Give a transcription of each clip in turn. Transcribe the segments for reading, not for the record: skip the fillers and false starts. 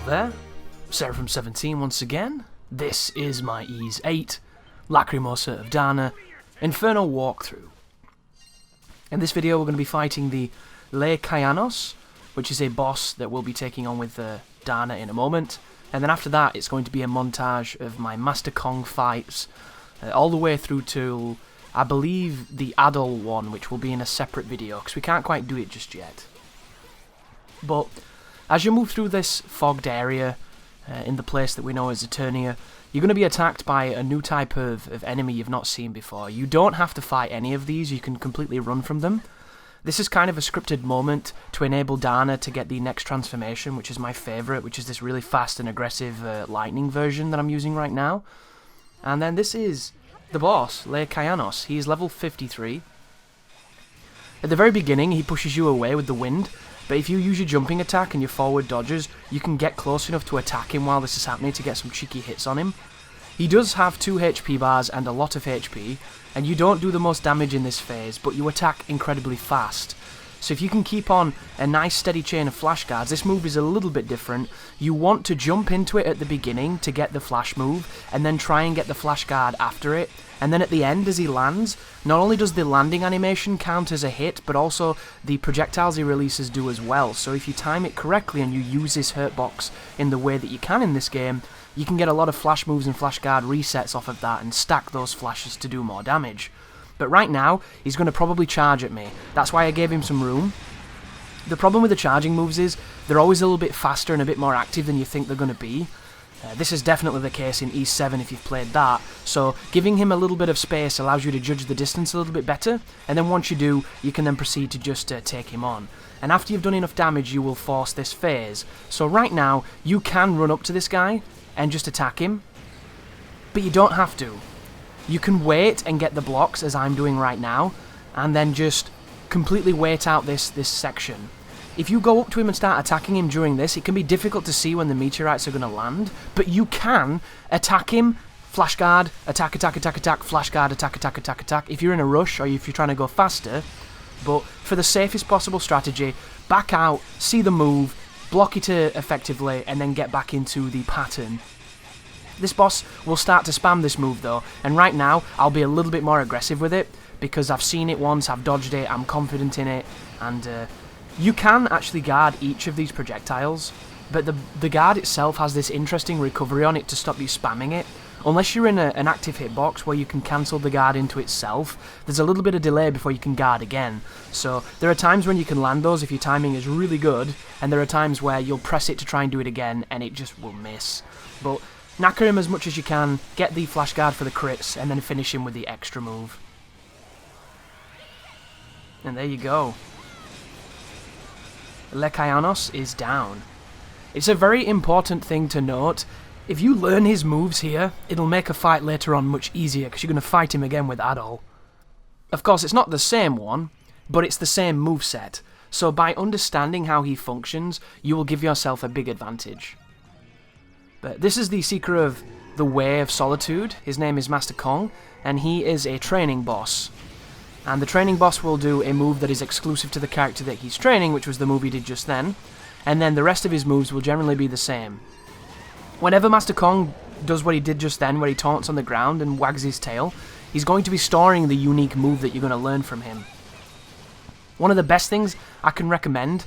there, Seraphim17 once again. This is my Ys VIII, Lacrimosa of Dana, Inferno walkthrough. In this video we're going to be fighting the Kyanos, which is a boss that we'll be taking on with Dana in a moment, and then after that it's going to be a montage of my Master Kong fights, all the way through to, I believe, the Adol one, which will be in a separate video, because we can't quite do it just yet. But as you move through this fogged area, in the place that we know as Eternia, you're going to be attacked by a new type of enemy you've not seen before. You don't have to fight any of these, you can completely run from them. This is kind of a scripted moment to enable Dana to get the next transformation, which is my favourite, which is this really fast and aggressive lightning version that I'm using right now. And then this is the boss, Kyanos. He is level 53. At the very beginning, he pushes you away with the wind, but if you use your jumping attack and your forward dodges, you can get close enough to attack him while this is happening to get some cheeky hits on him. He does have 2 HP bars and a lot of HP, and you don't do the most damage in this phase, but you attack incredibly fast. So if you can keep on a nice steady chain of flash guards, this move is a little bit different. You want to jump into it at the beginning to get the flash move, and then try and get the flash guard after it. And then at the end, as he lands, not only does the landing animation count as a hit, but also the projectiles he releases do as well. So if you time it correctly and you use this hurt box in the way that you can in this game, you can get a lot of flash moves and flash guard resets off of that and stack those flashes to do more damage. But right now, he's going to probably charge at me. That's why I gave him some room. The problem with the charging moves is they're always a little bit faster and a bit more active than you think they're going to be. This is definitely the case in Ys VII if you've played that, so giving him a little bit of space allows you to judge the distance a little bit better, and then once you do, you can then proceed to just take him on. And after you've done enough damage, you will force this phase. So right now, you can run up to this guy and just attack him, but you don't have to. You can wait and get the blocks, as I'm doing right now, and then just completely wait out this section. If you go up to him and start attacking him during this, it can be difficult to see when the meteorites are going to land, but you can attack him, flash guard, attack, attack, attack, attack, flash guard, attack, attack, attack, attack, if you're in a rush or if you're trying to go faster. But for the safest possible strategy, back out, see the move, block it effectively, and then get back into the pattern. This boss will start to spam this move though, and right now I'll be a little bit more aggressive with it, because I've seen it once, I've dodged it, I'm confident in it, and you can actually guard each of these projectiles, but the guard itself has this interesting recovery on it to stop you spamming it. Unless you're in an active hitbox where you can cancel the guard into itself, there's a little bit of delay before you can guard again. So there are times when you can land those if your timing is really good, and there are times where you'll press it to try and do it again and it just will miss. But knacker him as much as you can, get the flash guard for the crits, and then finish him with the extra move. And there you go. Kyanos is down. It's a very important thing to note. If you learn his moves here, it'll make a fight later on much easier, because you're going to fight him again with Adol. Of course, it's not the same one, but it's the same moveset. So by understanding how he functions, you will give yourself a big advantage. But this is the Seeker of the Way of Solitude. His name is Master Kong, and he is a training boss. And the training boss will do a move that is exclusive to the character that he's training, which was the move he did just then, and then the rest of his moves will generally be the same. Whenever Master Kong does what he did just then, where he taunts on the ground and wags his tail, he's going to be storing the unique move that you're going to learn from him. One of the best things I can recommend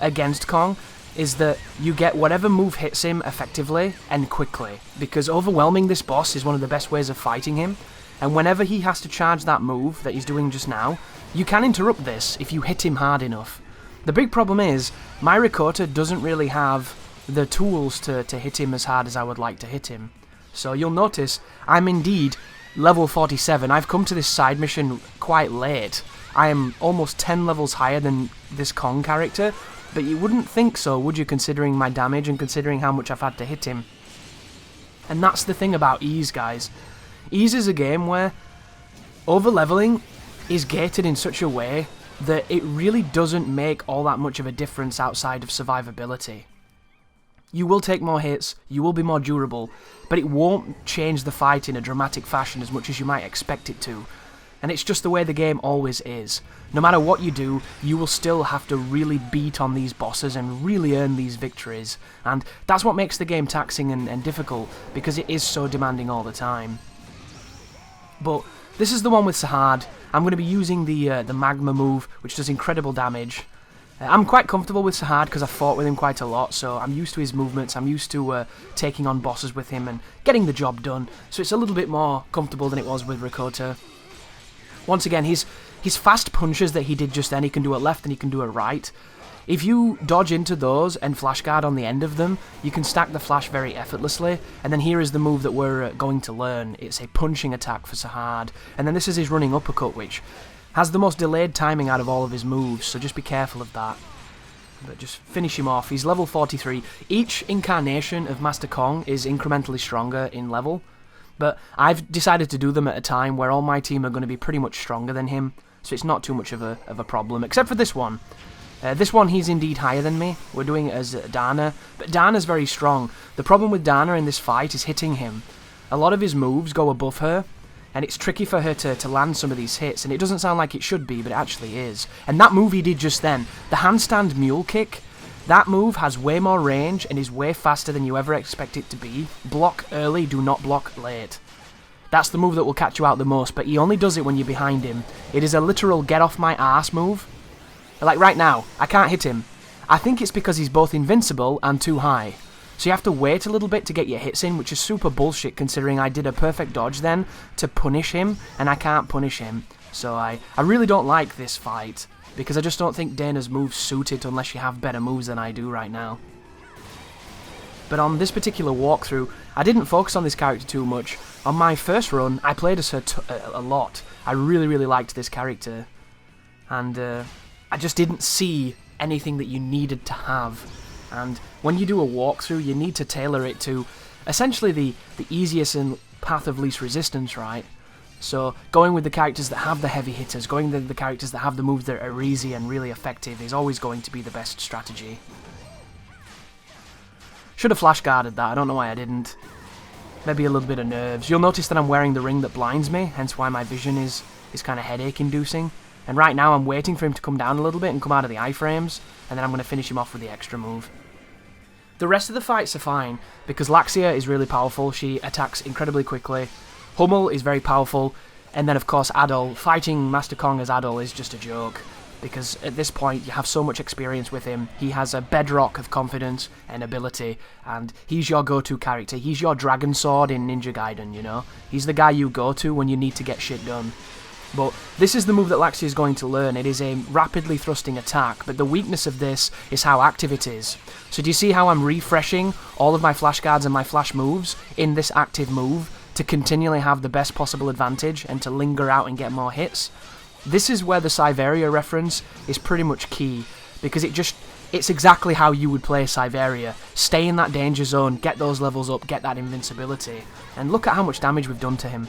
against Kong is that you get whatever move hits him effectively and quickly, because overwhelming this boss is one of the best ways of fighting him. And whenever he has to charge that move that he's doing just now, you can interrupt this if you hit him hard enough. The big problem is, my Ricotta doesn't really have the tools to hit him as hard as I would like to hit him. So you'll notice, I'm indeed level 47. I've come to this side mission quite late. I am almost 10 levels higher than this Kong character, but you wouldn't think so, would you, considering my damage and considering how much I've had to hit him. And that's the thing about Ys, guys. Ys is a game where over-leveling is gated in such a way that it really doesn't make all that much of a difference outside of survivability. You will take more hits, you will be more durable, but it won't change the fight in a dramatic fashion as much as you might expect it to. And it's just the way the game always is. No matter what you do, you will still have to really beat on these bosses and really earn these victories. And that's what makes the game taxing and difficult, because it is so demanding all the time. But this is the one with Sahad. I'm going to be using the magma move, which does incredible damage. I'm quite comfortable with Sahad because I've fought with him quite a lot, so I'm used to his movements, I'm used to taking on bosses with him and getting the job done, so it's a little bit more comfortable than it was with Rakota. Once again, his fast punches that he did just then, he can do it left and he can do it right. If you dodge into those and flash guard on the end of them, you can stack the flash very effortlessly, and then here is the move that we're going to learn. It's a punching attack for Sahad, and then this is his running uppercut, which has the most delayed timing out of all of his moves, so just be careful of that. But just finish him off. He's level 43. Each incarnation of Master Kong is incrementally stronger in level, but I've decided to do them at a time where all my team are going to be pretty much stronger than him, so it's not too much of a problem, except for this one. This one, he's indeed higher than me. We're doing it as Dana, but Dana's very strong. The problem with Dana in this fight is hitting him. A lot of his moves go above her, and it's tricky for her to land some of these hits, and it doesn't sound like it should be, but it actually is. And that move he did just then, the handstand mule kick, that move has way more range and is way faster than you ever expect it to be. Block early, do not block late. That's the move that will catch you out the most, but he only does it when you're behind him. It is a literal get off my arse move. Like right now, I can't hit him. I think it's because he's both invincible and too high. So you have to wait a little bit to get your hits in, which is super bullshit considering I did a perfect dodge then to punish him, and I can't punish him. So I really don't like this fight, because I just don't think Dana's moves suit it unless you have better moves than I do right now. But on this particular walkthrough, I didn't focus on this character too much. On my first run, I played as her a lot. I really liked this character. And I just didn't see anything that you needed to have. And when you do a walkthrough, you need to tailor it to essentially the easiest and path of least resistance, right? So going with the characters that have the heavy hitters, going with the characters that have the moves that are easy and really effective is always going to be the best strategy. Should have flash guarded that, I don't know why I didn't. Maybe a little bit of nerves. You'll notice that I'm wearing the ring that blinds me, hence why my vision is kind of headache inducing. And right now I'm waiting for him to come down a little bit and come out of the iframes, and then I'm going to finish him off with the extra move. The rest of the fights are fine, because Laxia is really powerful, she attacks incredibly quickly, Hummel is very powerful, and then of course Adol. Fighting Master Kong as Adol is just a joke, because at this point you have so much experience with him, he has a bedrock of confidence and ability, and he's your go-to character, he's your Dragon Sword in Ninja Gaiden, you know? He's the guy you go to when you need to get shit done. But this is the move that Laxia is going to learn. It is a rapidly thrusting attack, but the weakness of this is how active it is. So do you see how I'm refreshing all of my flash guards and my flash moves in this active move to continually have the best possible advantage and to linger out and get more hits? This is where the Syveria reference is pretty much key, because it's exactly how you would play Syveria. Stay in that danger zone, get those levels up, get that invincibility. And look at how much damage we've done to him.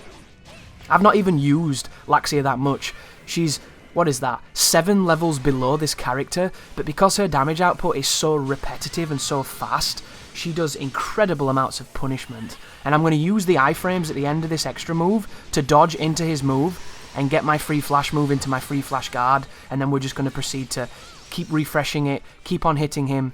I've not even used Laxia that much. She's, what is that, 7 levels below this character, but because her damage output is so repetitive and so fast, she does incredible amounts of punishment. And I'm going to use the iframes at the end of this extra move to dodge into his move and get my free flash move into my free flash guard, and then we're just going to proceed to keep refreshing it, keep on hitting him,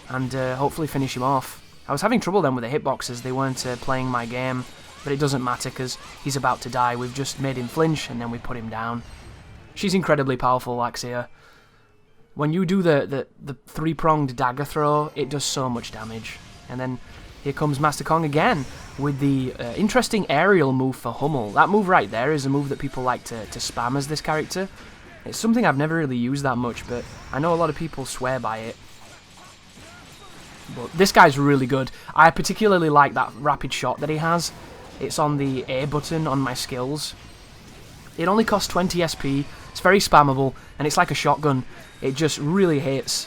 and hopefully finish him off. I was having trouble then with the hitboxes, they weren't playing my game. But it doesn't matter because he's about to die. We've just made him flinch and then we put him down. She's incredibly powerful, Laxia. When you do the three-pronged dagger throw, it does so much damage. And then here comes Master Kong again with the interesting aerial move for Hummel. That move right there is a move that people like to spam as this character. It's something I've never really used that much, but I know a lot of people swear by it. But this guy's really good. I particularly like that rapid shot that he has. It's on the A button on my skills. It only costs 20 SP, it's very spammable, and it's like a shotgun. It just really hits.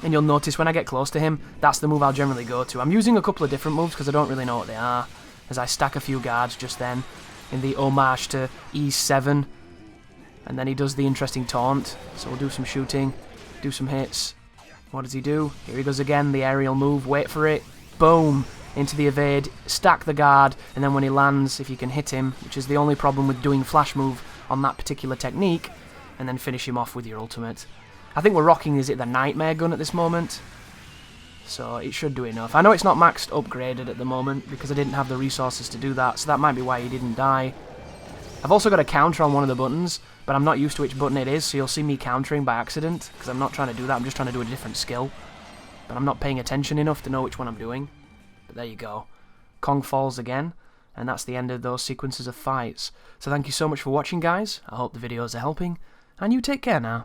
And you'll notice when I get close to him, that's the move I'll generally go to. I'm using a couple of different moves because I don't really know what they are, as I stack a few guards just then, in the homage to Ys VIII. And then he does the interesting taunt, so we'll do some shooting, do some hits. What does he do? Here he goes again, the aerial move, wait for it. Boom! into the evade, stack the guard, and then when he lands, if you can hit him, which is the only problem with doing flash move on that particular technique, and then finish him off with your ultimate. I think we're rocking, is it the Nightmare gun at this moment? So it should do enough. I know it's not maxed upgraded at the moment because I didn't have the resources to do that, so that might be why he didn't die. I've also got a counter on one of the buttons, but I'm not used to which button it is, so you'll see me countering by accident, because I'm not trying to do that, I'm just trying to do a different skill. But I'm not paying attention enough to know which one I'm doing. But there you go. Kong falls again, and that's the end of those sequences of fights. So thank you so much for watching, guys. I hope the videos are helping, and you take care now.